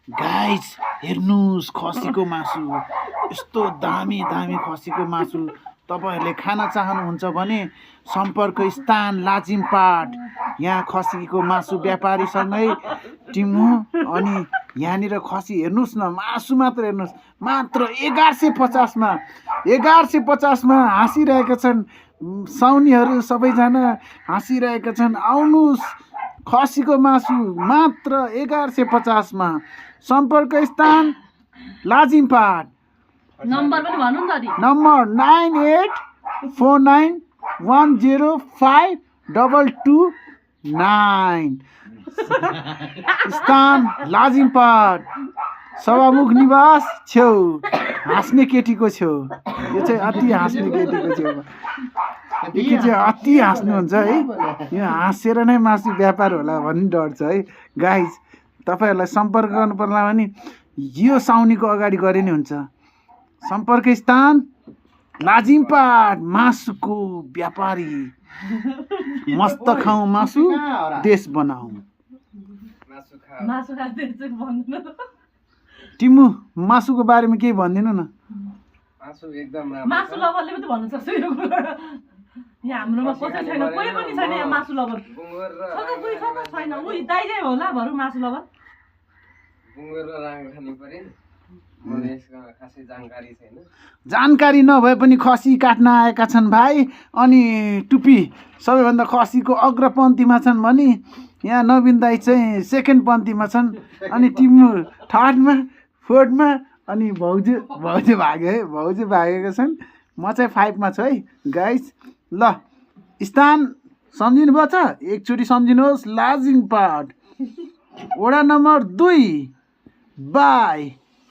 guys हेर्नुस् खसीको मासु यस्तो दामी दामी खसीको मासु तपाईहरुले खान चाहनुहुन्छ भने सम्पर्क स्थान लाजिमपाट यहाँ खसीको मासु व्यापारीसँगै टिमु अनि यहाँनिर खसी हेर्नुस् न मासु मात्र हेर्नुस् मात्र 1150 मा 1150 मा हाँसिरहेका छन् साउनीहरु सबैजना हाँसिरहेका छन् आउनुस् खसीको मासु मात्र 1150 मा सम्पर्क स्थान लाजिमपाट नम्बर पनि भन्नु न त नम्बर 9849105229 स्थान लाजिमपाट सभामुख निवास छेउ हाँस्ने केटीको छेउ यो चाहिँ अति हाँस्ने केटीको छेउ यो चाहिँ अति हाँस्नुहुन्छ है यो हाँसेर नै मासु व्यापार होला भन्ने डर छ है गाइज तपाईहरुलाई सम्पर्क गर्नु पर्ला भने यो साउनीको अगाडि गरे नि हुन्छ सम्पर्क स्थान लाजिमपाट मासुको व्यापारी मस्त खाऊ मासु देश बनाऊ मासु खाँदै चाहिँ भन्नु टिमु मासुको बारेमा केही भनिदिनु न मासु एकदम मासु लभरले पनि भन्नु सक्छ यो कुरा यहाँ हाम्रोमा कसै छैन कोही पनि छैन यहाँ मासु लभर बुङ्गर र कोही छैन उही दाइजै होला बरु मासु लभर बुङ्गर र राँगो खानु पर्यो नि मलाई यसको खासै जानकारी छैन जानकारी नभए पनि खसी काट्न आएका छन् भाइ अनि टुपी सबैभन्दा खसीको अग्रपन्थीमा छन् भने यहाँ नवीन दाइ चाहिँ सेकेन्ड पन्थीमा छन् अनि टिमु थर्डमा फोर्थमा अनि भाउजू भाग्यो है भाउजू भागेका छन् म चाहिँ 5 मा छु है गाइस ल स्थान सम्झिनुभयो छ एकचोटि सम्झिनुहोस् लाजिमपाट वडा नम्बर 2 बाई